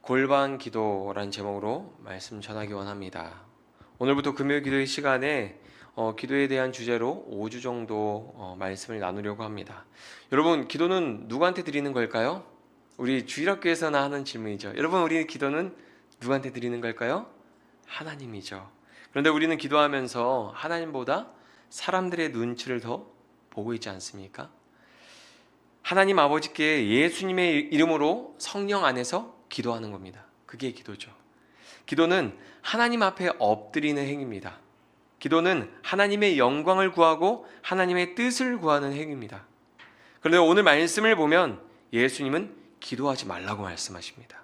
골방 기도란 제목으로 말씀 전하기 원합니다. 오늘부터 금요일 기도의 시간에 기도에 대한 주제로 5주 정도 말씀을 나누려고 합니다. 여러분, 기도는 누구한테 드리는 걸까요? 우리 주일학교에서나 하는 질문이죠. 여러분, 우리 기도는 누구한테 드리는 걸까요? 하나님이죠. 그런데 우리는 기도하면서 하나님보다 사람들의 눈치를 더 보고 있지 않습니까? 하나님 아버지께 예수님의 이름으로 성령 안에서 기도하는 겁니다. 그게 기도죠. 기도는 하나님 앞에 엎드리는 행위입니다. 기도는 하나님의 영광을 구하고 하나님의 뜻을 구하는 행위입니다. 그런데 오늘 말씀을 보면 예수님은 기도하지 말라고 말씀하십니다.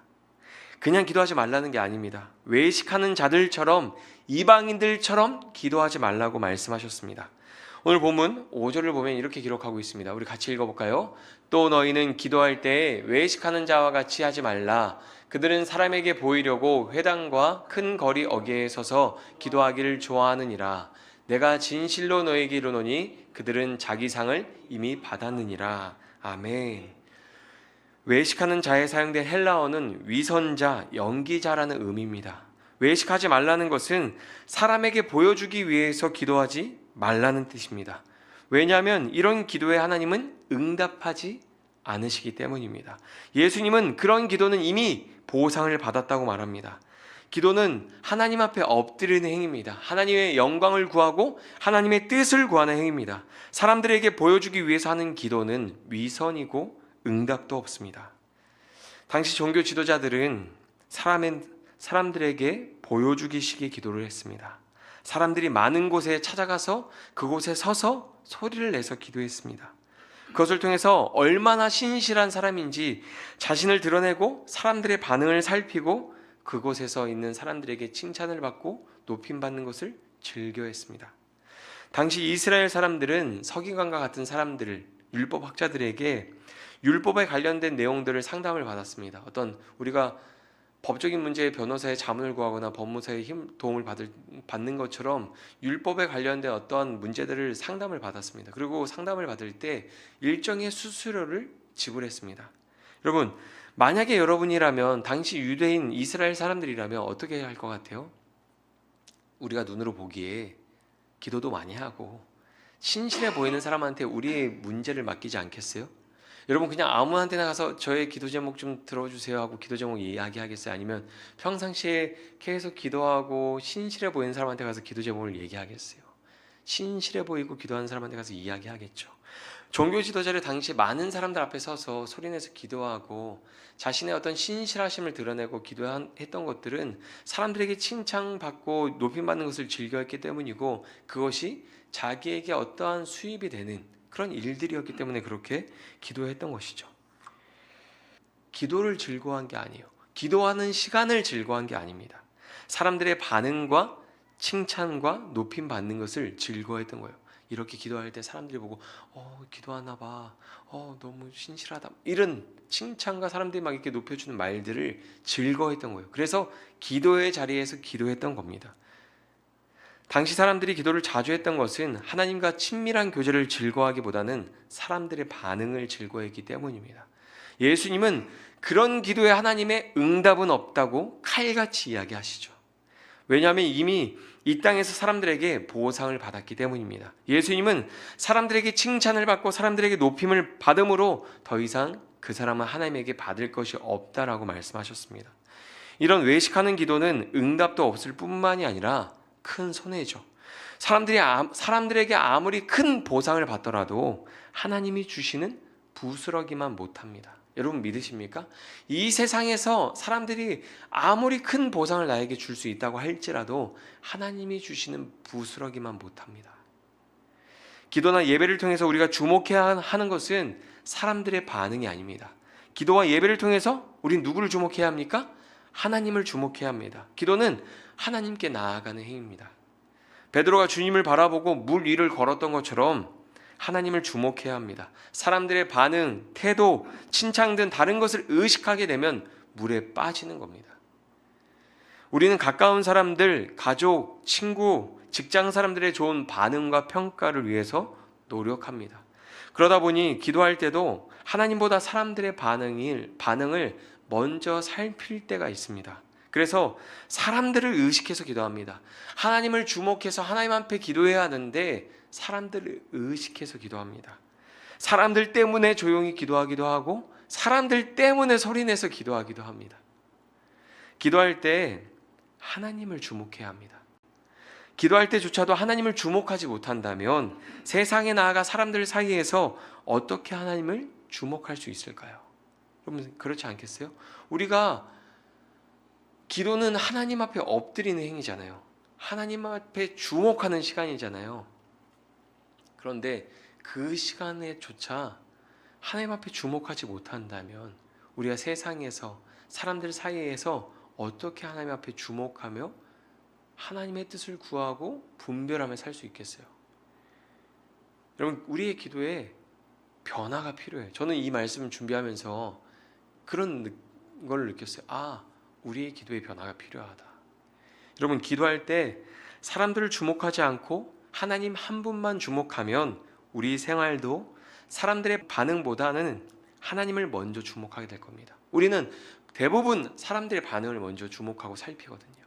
그냥 기도하지 말라는 게 아닙니다. 외식하는 자들처럼, 이방인들처럼 기도하지 말라고 말씀하셨습니다. 오늘 본문 5절을 보면 이렇게 기록하고 있습니다. 우리 같이 읽어볼까요? 또 너희는 기도할 때 외식하는 자와 같이 하지 말라. 그들은 사람에게 보이려고 회당과 큰 거리 어귀에 서서 기도하기를 좋아하느니라. 내가 진실로 너희에게 이르노니 그들은 자기 상을 이미 받았느니라. 아멘. 외식하는 자에 사용된 헬라어는 위선자, 연기자라는 의미입니다. 외식하지 말라는 것은 사람에게 보여주기 위해서 기도하지 말라는 뜻입니다. 왜냐하면 이런 기도에 하나님은 응답하지 않으시기 때문입니다. 예수님은 그런 기도는 이미 보상을 받았다고 말합니다. 기도는 하나님 앞에 엎드리는 행위입니다. 하나님의 영광을 구하고 하나님의 뜻을 구하는 행위입니다. 사람들에게 보여주기 위해서 하는 기도는 위선이고 응답도 없습니다. 당시 종교 지도자들은 사람들에게 보여주기식의 기도를 했습니다. 사람들이 많은 곳에 찾아가서 그곳에 서서 소리를 내서 기도했습니다. 그것을 통해서 얼마나 신실한 사람인지 자신을 드러내고 사람들의 반응을 살피고 그곳에서 있는 사람들에게 칭찬을 받고 높임받는 것을 즐겨했습니다. 당시 이스라엘 사람들은 서기관과 같은 사람들을, 율법학자들에게 율법에 관련된 내용들을 상담을 받았습니다. 어떤 우리가 법적인 문제에 변호사의 자문을 구하거나 법무사의 도움을 받는 것처럼 율법에 관련된 어떠한 문제들을 상담을 받았습니다. 그리고 상담을 받을 때 일정의 수수료를 지불했습니다. 여러분, 만약에 여러분이라면, 당시 유대인 이스라엘 사람들이라면 어떻게 할 것 같아요? 우리가 눈으로 보기에 기도도 많이 하고 신실해 보이는 사람한테 우리의 문제를 맡기지 않겠어요? 여러분, 그냥 아무한테나 가서 저의 기도 제목 좀 들어주세요 하고 기도 제목 이야기하겠어요? 아니면 평상시에 계속 기도하고 신실해 보이는 사람한테 가서 기도 제목을 얘기하겠어요? 신실해 보이고 기도하는 사람한테 가서 이야기하겠죠. 종교 지도자를 당시 많은 사람들 앞에 서서 소리내서 기도하고 자신의 어떤 신실하심을 드러내고 기도했던 것들은 사람들에게 칭찬받고 높임받는 것을 즐겨했기 때문이고, 그것이 자기에게 어떠한 수입이 되는 그런 일들이었기 때문에 그렇게 기도했던 것이죠. 기도를 즐거워한 게 아니에요. 기도하는 시간을 즐거워한 게 아닙니다. 사람들의 반응과 칭찬과 높임 받는 것을 즐거워했던 거예요. 이렇게 기도할 때 사람들이 보고 기도하나 봐, 너무 신실하다, 이런 칭찬과 사람들이 막 이렇게 높여주는 말들을 즐거워했던 거예요. 그래서 기도의 자리에서 기도했던 겁니다. 당시 사람들이 기도를 자주 했던 것은 하나님과 친밀한 교제를 즐거워하기보다는 사람들의 반응을 즐거워했기 때문입니다. 예수님은 그런 기도에 하나님의 응답은 없다고 칼같이 이야기하시죠. 왜냐하면 이미 이 땅에서 사람들에게 보상을 받았기 때문입니다. 예수님은 사람들에게 칭찬을 받고 사람들에게 높임을 받음으로 더 이상 그 사람은 하나님에게 받을 것이 없다라고 말씀하셨습니다. 이런 외식하는 기도는 응답도 없을 뿐만이 아니라 큰 손해죠. 사람들에게 아무리 큰 보상을 받더라도 하나님이 주시는 부스러기만 못합니다. 여러분 믿으십니까? 이 세상에서 사람들이 아무리 큰 보상을 나에게 줄 수 있다고 할지라도 하나님이 주시는 부스러기만 못합니다. 기도나 예배를 통해서 우리가 주목해야 하는 것은 사람들의 반응이 아닙니다. 기도와 예배를 통해서 우리는 누구를 주목해야 합니까? 하나님을 주목해야 합니다. 기도는 하나님께 나아가는 행위입니다. 베드로가 주님을 바라보고 물 위를 걸었던 것처럼 하나님을 주목해야 합니다. 사람들의 반응, 태도, 칭찬 등 다른 것을 의식하게 되면 물에 빠지는 겁니다. 우리는 가까운 사람들, 가족, 친구, 직장 사람들의 좋은 반응과 평가를 위해서 노력합니다. 그러다 보니 기도할 때도 하나님보다 사람들의 반응을 먼저 살필 때가 있습니다. 그래서 사람들을 의식해서 기도합니다. 하나님을 주목해서 하나님 앞에 기도해야 하는데 사람들을 의식해서 기도합니다. 사람들 때문에 조용히 기도하기도 하고 사람들 때문에 소리내서 기도하기도 합니다. 기도할 때 하나님을 주목해야 합니다. 기도할 때조차도 하나님을 주목하지 못한다면 세상에 나아가 사람들 사이에서 어떻게 하나님을 주목할 수 있을까요? 여러분 그렇지 않겠어요? 우리가 기도는 하나님 앞에 엎드리는 행위잖아요. 하나님 앞에 주목하는 시간이잖아요. 그런데 그 시간에조차 하나님 앞에 주목하지 못한다면 우리가 세상에서 사람들 사이에서 어떻게 하나님 앞에 주목하며 하나님의 뜻을 구하고 분별하며 살 수 있겠어요? 여러분 우리의 기도에 변화가 필요해요. 저는 이 말씀을 준비하면서 그런 걸 느꼈어요. 우리의 기도에 변화가 필요하다. 여러분 기도할 때 사람들을 주목하지 않고 하나님 한 분만 주목하면 우리 생활도 사람들의 반응보다는 하나님을 먼저 주목하게 될 겁니다. 우리는 대부분 사람들의 반응을 먼저 주목하고 살피거든요.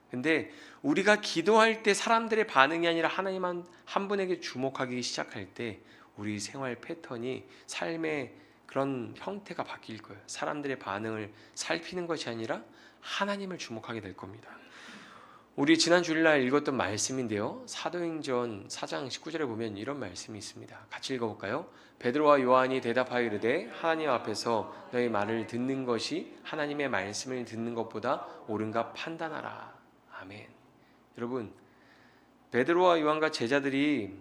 근데 우리가 기도할 때 사람들의 반응이 아니라 하나님 한 분에게 주목하기 시작할 때 우리 생활 패턴이 삶의 그런 형태가 바뀔 거예요. 사람들의 반응을 살피는 것이 아니라 하나님을 주목하게 될 겁니다. 우리 지난 주일날 읽었던 말씀인데요. 사도행전 4장 19절에 보면 이런 말씀이 있습니다. 같이 읽어볼까요? 베드로와 요한이 대답하여 이르되 하나님 앞에서 너희 말을 듣는 것이 하나님의 말씀을 듣는 것보다 옳은가 판단하라. 아멘. 여러분 베드로와 요한과 제자들이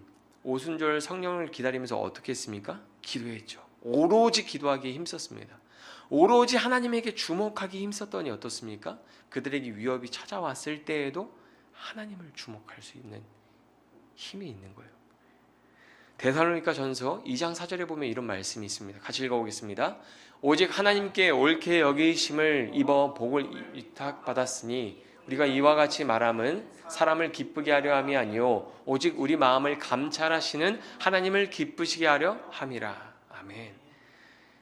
오순절 성령을 기다리면서 어떻게 했습니까? 기도했죠. 오로지 기도하기에 힘썼습니다. 오로지 하나님에게 주목하기 힘썼더니 어떻습니까? 그들에게 위협이 찾아왔을 때에도 하나님을 주목할 수 있는 힘이 있는 거예요. 데살로니가 전서 2장 4절에 보면 이런 말씀이 있습니다. 같이 읽어보겠습니다. 오직 하나님께 옳게 여기심을 입어 복을 위탁받았으니 우리가 이와 같이 말함은 사람을 기쁘게 하려 함이 아니요 오직 우리 마음을 감찰하시는 하나님을 기쁘시게 하려 함이라. 아멘.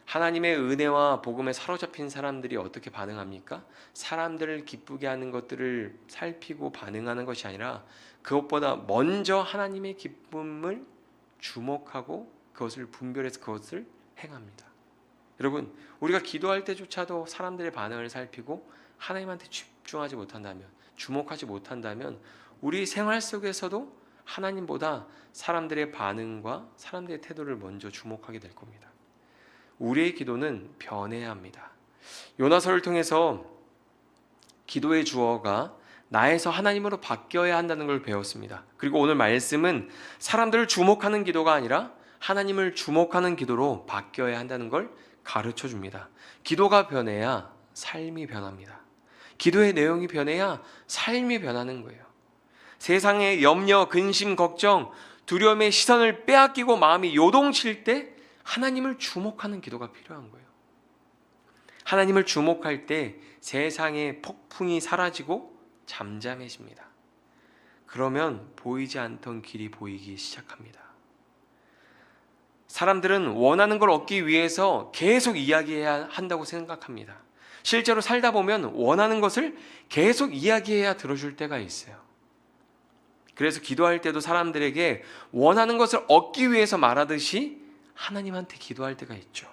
하나님의 은혜와 복음에 사로잡힌 사람들이 어떻게 반응합니까? 사람들을 기쁘게 하는 것들을 살피고 반응하는 것이 아니라 그것보다 먼저 하나님의 기쁨을 주목하고 그것을 분별해서 그것을 행합니다. 여러분 우리가 기도할 때조차도 사람들의 반응을 살피고 하나님한테 집중하지 못한다면 주목하지 못한다면 우리 생활 속에서도 하나님보다 사람들의 반응과 사람들의 태도를 먼저 주목하게 될 겁니다. 우리의 기도는 변해야 합니다. 요나서를 통해서 기도의 주어가 나에서 하나님으로 바뀌어야 한다는 걸 배웠습니다. 그리고 오늘 말씀은 사람들을 주목하는 기도가 아니라 하나님을 주목하는 기도로 바뀌어야 한다는 걸 가르쳐 줍니다. 기도가 변해야 삶이 변합니다. 기도의 내용이 변해야 삶이 변하는 거예요. 세상의 염려, 근심, 걱정, 두려움의 시선을 빼앗기고 마음이 요동칠 때 하나님을 주목하는 기도가 필요한 거예요. 하나님을 주목할 때 세상의 폭풍이 사라지고 잠잠해집니다. 그러면 보이지 않던 길이 보이기 시작합니다. 사람들은 원하는 걸 얻기 위해서 계속 이야기해야 한다고 생각합니다. 실제로 살다 보면 원하는 것을 계속 이야기해야 들어줄 때가 있어요. 그래서 기도할 때도 사람들에게 원하는 것을 얻기 위해서 말하듯이 하나님한테 기도할 때가 있죠.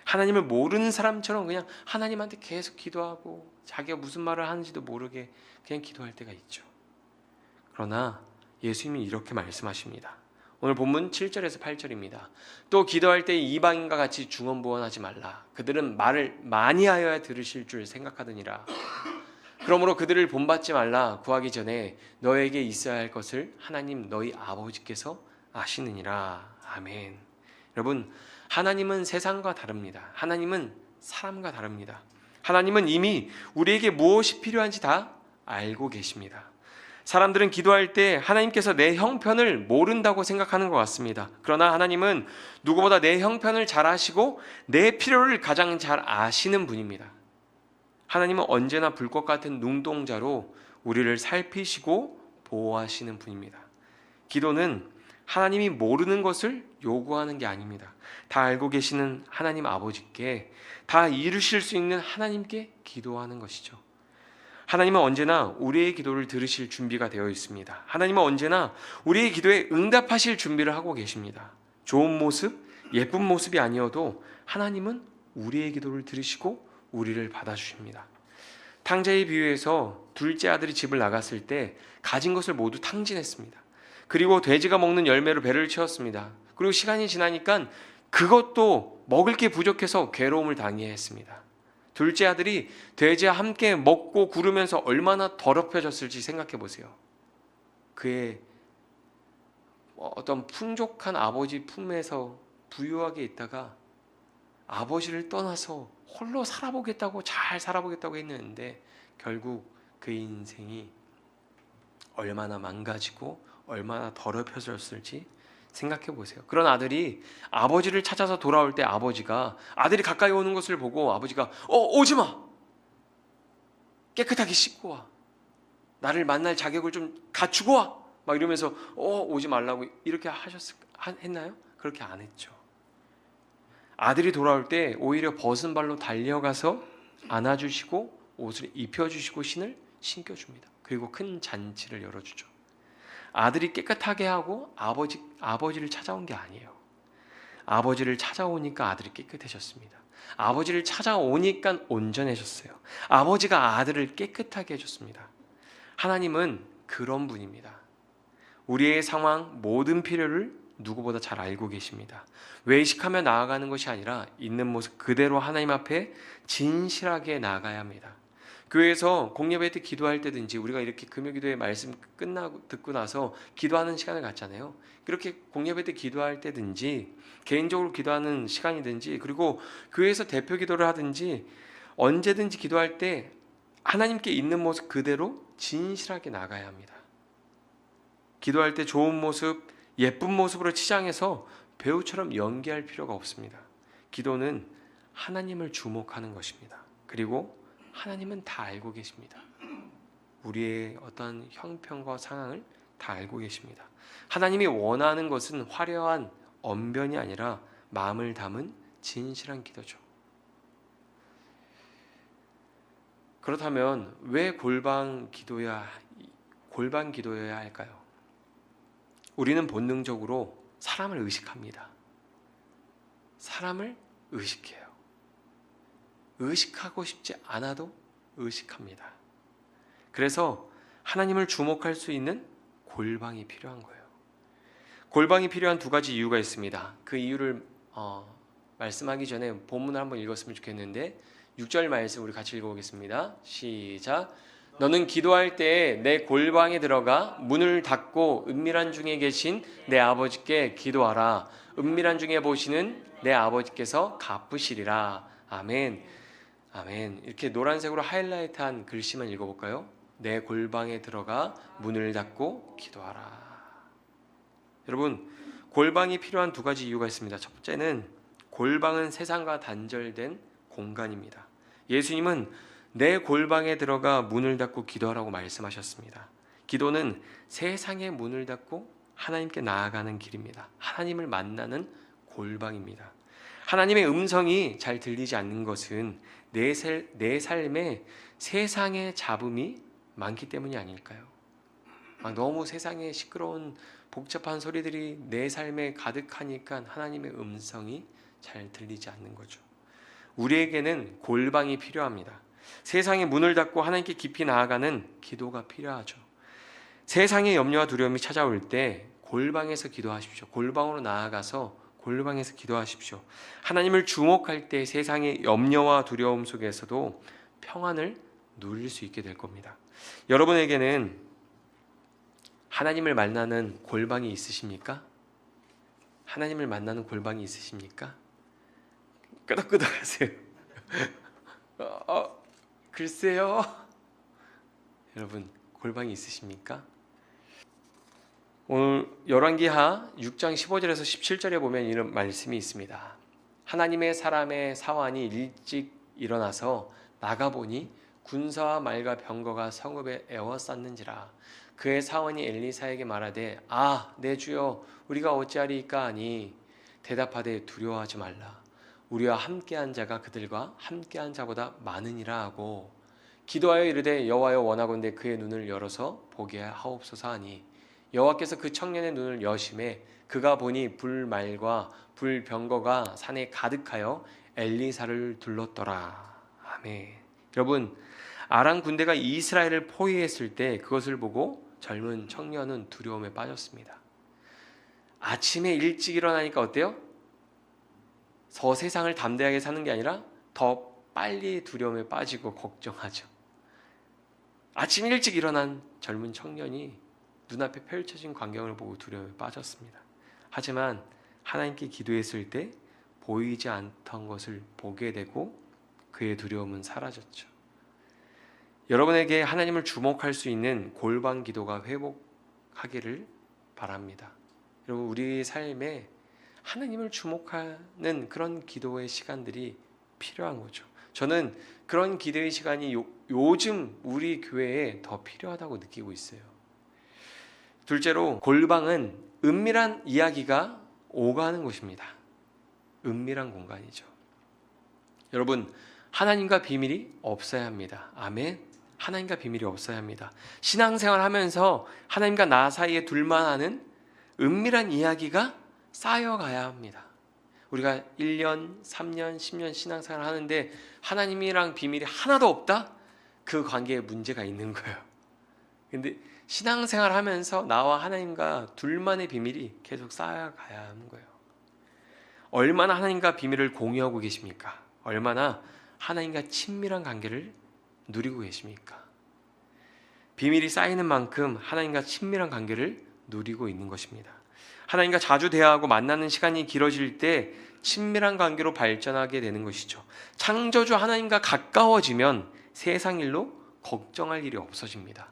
하나님을 모르는 사람처럼 그냥 하나님한테 계속 기도하고 자기가 무슨 말을 하는지도 모르게 그냥 기도할 때가 있죠. 그러나 예수님이 이렇게 말씀하십니다. 오늘 본문 7절에서 8절입니다. 또 기도할 때 이방인과 같이 중언부언하지 말라. 그들은 말을 많이 하여야 들으실 줄 생각하느니라. 그러므로 그들을 본받지 말라. 구하기 전에 너에게 있어야 할 것을 하나님 너희 아버지께서 아시느니라. 아멘. 여러분, 하나님은 세상과 다릅니다. 하나님은 사람과 다릅니다. 하나님은 이미 우리에게 무엇이 필요한지 다 알고 계십니다. 사람들은 기도할 때 하나님께서 내 형편을 모른다고 생각하는 것 같습니다. 그러나 하나님은 누구보다 내 형편을 잘 아시고 내 필요를 가장 잘 아시는 분입니다. 하나님은 언제나 불꽃 같은 눈동자로 우리를 살피시고 보호하시는 분입니다. 기도는 하나님이 모르는 것을 요구하는 게 아닙니다. 다 알고 계시는 하나님 아버지께, 다 이루실 수 있는 하나님께 기도하는 것이죠. 하나님은 언제나 우리의 기도를 들으실 준비가 되어 있습니다. 하나님은 언제나 우리의 기도에 응답하실 준비를 하고 계십니다. 좋은 모습, 예쁜 모습이 아니어도 하나님은 우리의 기도를 들으시고 우리를 받아주십니다. 탕자의 비유에서 둘째 아들이 집을 나갔을 때 가진 것을 모두 탕진했습니다. 그리고 돼지가 먹는 열매로 배를 채웠습니다. 그리고 시간이 지나니까 그것도 먹을 게 부족해서 괴로움을 당해야 했습니다. 둘째 아들이 돼지와 함께 먹고 구르면서 얼마나 더럽혀졌을지 생각해 보세요. 그의 어떤 풍족한 아버지 품에서 부유하게 있다가 아버지를 떠나서 홀로 살아보겠다고, 잘 살아보겠다고 했는데 결국 그의 인생이 얼마나 망가지고 얼마나 더럽혀졌을지 생각해 보세요. 그런 아들이 아버지를 찾아서 돌아올 때 아버지가, 아들이 가까이 오는 것을 보고 아버지가 오지 마, 깨끗하게 씻고 와, 나를 만날 자격을 좀 갖추고 와, 막 이러면서 오지 말라고 이렇게 했나요? 그렇게 안 했죠. 아들이 돌아올 때 오히려 벗은 발로 달려가서 안아주시고 옷을 입혀주시고 신을 신겨줍니다. 그리고 큰 잔치를 열어주죠. 아들이 깨끗하게 하고 아버지를 찾아온 게 아니에요. 아버지를 찾아오니까 아들이 깨끗해졌습니다. 아버지를 찾아오니까 온전해졌어요. 아버지가 아들을 깨끗하게 해줬습니다. 하나님은 그런 분입니다. 우리의 상황, 모든 필요를 누구보다 잘 알고 계십니다. 외식하며 나아가는 것이 아니라 있는 모습 그대로 하나님 앞에 진실하게 나아가야 합니다. 교회에서 공예배 때 기도할 때든지, 우리가 이렇게 금요기도회 말씀 끝나고 듣고 나서 기도하는 시간을 갖잖아요. 그렇게 공예배 때 기도할 때든지, 개인적으로 기도하는 시간이든지, 그리고 교회에서 대표 기도를 하든지, 언제든지 기도할 때 하나님께 있는 모습 그대로 진실하게 나가야 합니다. 기도할 때 좋은 모습, 예쁜 모습으로 치장해서 배우처럼 연기할 필요가 없습니다. 기도는 하나님을 주목하는 것입니다. 그리고 하나님은 다 알고 계십니다. 우리의 어떤 형편과 상황을 다 알고 계십니다. 하나님이 원하는 것은 화려한 언변이 아니라 마음을 담은 진실한 기도죠. 그렇다면 왜 골방 기도여야 할까요? 우리는 본능적으로 사람을 의식합니다. 사람을 의식해요. 의식하고 싶지 않아도 의식합니다. 그래서 하나님을 주목할 수 있는 골방이 필요한 거예요. 골방이 필요한 두 가지 이유가 있습니다. 그 이유를 말씀하기 전에 본문을 한번 읽었으면 좋겠는데, 6절 말씀 우리 같이 읽어보겠습니다. 시작. 너는 기도할 때에 내 골방에 들어가 문을 닫고 은밀한 중에 계신 내 아버지께 기도하라. 은밀한 중에 보시는 내 아버지께서 갚으시리라. 아멘. 아멘. 이렇게 노란색으로 하이라이트한 글씨만 읽어볼까요? 내 골방에 들어가 문을 닫고 기도하라. 여러분, 골방이 필요한 두 가지 이유가 있습니다. 첫 번째는 골방은 세상과 단절된 공간입니다. 예수님은 내 골방에 들어가 문을 닫고 기도하라고 말씀하셨습니다. 기도는 세상의 문을 닫고 하나님께 나아가는 길입니다. 하나님을 만나는 골방입니다. 하나님의 음성이 잘 들리지 않는 것은 내 삶에 세상의 잡음이 많기 때문이 아닐까요? 너무 세상에 시끄러운 복잡한 소리들이 내 삶에 가득하니까 하나님의 음성이 잘 들리지 않는 거죠. 우리에게는 골방이 필요합니다. 세상의 문을 닫고 하나님께 깊이 나아가는 기도가 필요하죠. 세상의 염려와 두려움이 찾아올 때 골방에서 기도하십시오. 골방으로 나아가서 골방에서 기도하십시오. 하나님을 주목할 때 세상의 염려와 두려움 속에서도 평안을 누릴 수 있게 될 겁니다. 여러분에게는 하나님을 만나는 골방이 있으십니까? 하나님을 만나는 골방이 있으십니까? 끄덕끄덕 하세요. 글쎄요. 여러분, 골방이 있으십니까? 오늘 열왕기하 6장 15절에서 17절에 보면 이런 말씀이 있습니다. 하나님의 사람의 사환이 일찍 일어나서 나가보니 군사와 말과 병거가 성읍에 에워쌌는지라. 그의 사원이 엘리사에게 말하되 내 주여 우리가 어찌하리이까 하니 대답하되 두려워하지 말라. 우리와 함께한 자가 그들과 함께한 자보다 많으니라 하고 기도하여 이르되 여호와여 원하건대 그의 눈을 열어서 보게 하옵소서 하니 여호와께서 그 청년의 눈을 여심해 그가 보니 불말과 불병거가 산에 가득하여 엘리사를 둘렀더라. 아멘. 여러분, 아람 군대가 이스라엘을 포위했을 때 그것을 보고 젊은 청년은 두려움에 빠졌습니다. 아침에 일찍 일어나니까 어때요? 저 세상을 담대하게 사는 게 아니라 더 빨리 두려움에 빠지고 걱정하죠. 아침 일찍 일어난 젊은 청년이 눈앞에 펼쳐진 광경을 보고 두려움에 빠졌습니다. 하지만 하나님께 기도했을 때 보이지 않던 것을 보게 되고 그의 두려움은 사라졌죠. 여러분에게 하나님을 주목할 수 있는 골방 기도가 회복하기를 바랍니다. 여러분, 우리 삶에 하나님을 주목하는 그런 기도의 시간들이 필요한 거죠. 저는 그런 기도의 시간이 요즘 우리 교회에 더 필요하다고 느끼고 있어요. 둘째로, 골방은 은밀한 이야기가 오가는 곳입니다. 은밀한 공간이죠. 여러분, 하나님과 비밀이 없어야 합니다. 아멘. 하나님과 비밀이 없어야 합니다. 신앙생활 하면서 하나님과 나 사이에 둘만 아는 은밀한 이야기가 쌓여가야 합니다. 우리가 1년, 3년, 10년 신앙생활 하는데 하나님이랑 비밀이 하나도 없다? 그 관계에 문제가 있는 거예요. 근데 신앙생활 하면서 나와 하나님과 둘만의 비밀이 계속 쌓여가야 하는 거예요. 얼마나 하나님과 비밀을 공유하고 계십니까? 얼마나 하나님과 친밀한 관계를 누리고 계십니까? 비밀이 쌓이는 만큼 하나님과 친밀한 관계를 누리고 있는 것입니다. 하나님과 자주 대화하고 만나는 시간이 길어질 때 친밀한 관계로 발전하게 되는 것이죠. 창조주 하나님과 가까워지면 세상 일로 걱정할 일이 없어집니다.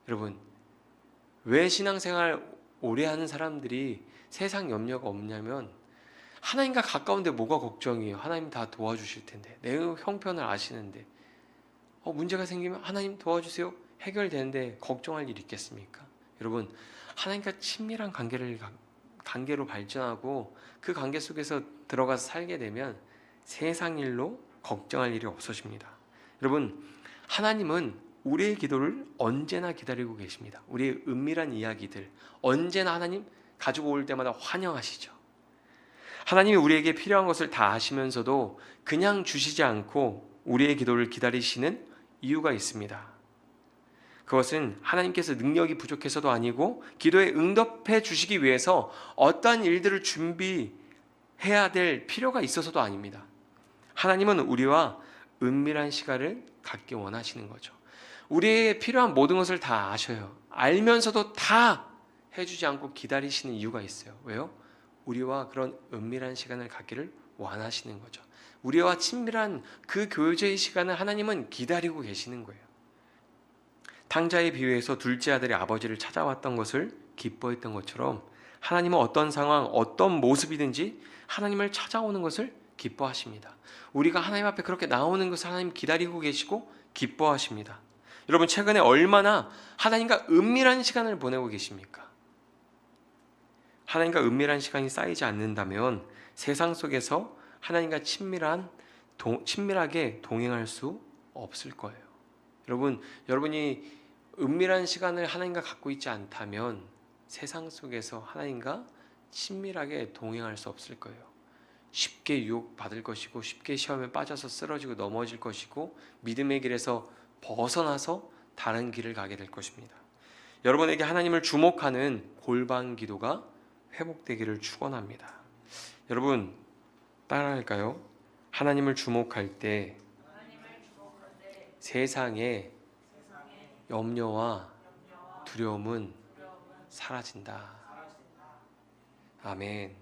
여러분, 왜 신앙생활 오래 하는 사람들이 세상 염려가 없냐면 하나님과 가까운데 뭐가 걱정이에요? 하나님 다 도와주실 텐데, 내 형편을 아시는데 문제가 생기면 하나님 도와주세요 해결되는데 걱정할 일이 있겠습니까? 여러분, 하나님과 친밀한 관계로 발전하고 그 관계 속에서 들어가서 살게 되면 세상 일로 걱정할 일이 없어집니다. 여러분, 하나님은 우리의 기도를 언제나 기다리고 계십니다. 우리의 은밀한 이야기들 언제나 하나님 가지고 올 때마다 환영하시죠. 하나님이 우리에게 필요한 것을 다 아시면서도 그냥 주시지 않고 우리의 기도를 기다리시는 이유가 있습니다. 그것은 하나님께서 능력이 부족해서도 아니고 기도에 응답해 주시기 위해서 어떠한 일들을 준비해야 될 필요가 있어서도 아닙니다. 하나님은 우리와 은밀한 시간을 갖기 원하시는 거죠. 우리의 필요한 모든 것을 다 아셔요. 알면서도 다 해주지 않고 기다리시는 이유가 있어요. 왜요? 우리와 그런 은밀한 시간을 갖기를 원하시는 거죠. 우리와 친밀한 그 교제의 시간을 하나님은 기다리고 계시는 거예요. 탕자의 비유에서 둘째 아들이 아버지를 찾아왔던 것을 기뻐했던 것처럼 하나님은 어떤 상황, 어떤 모습이든지 하나님을 찾아오는 것을 기뻐하십니다. 우리가 하나님 앞에 그렇게 나오는 것을 하나님 기다리고 계시고 기뻐하십니다. 여러분, 최근에 얼마나 하나님과 은밀한 시간을 보내고 계십니까? 하나님과 은밀한 시간이 쌓이지 않는다면 세상 속에서 하나님과 친밀하게 동행할 수 없을 거예요. 여러분이 은밀한 시간을 하나님과 갖고 있지 않다면 세상 속에서 하나님과 친밀하게 동행할 수 없을 거예요. 쉽게 유혹받을 것이고 쉽게 시험에 빠져서 쓰러지고 넘어질 것이고 믿음의 길에서 벗어나서 다른 길을 가게 될 것입니다. 여러분에게 하나님을 주목하는 골방 기도가 회복되기를 축원합니다. 여러분, 따라할까요? 하나님을 주목할 때 세상의 염려와 두려움은 사라진다. 아멘.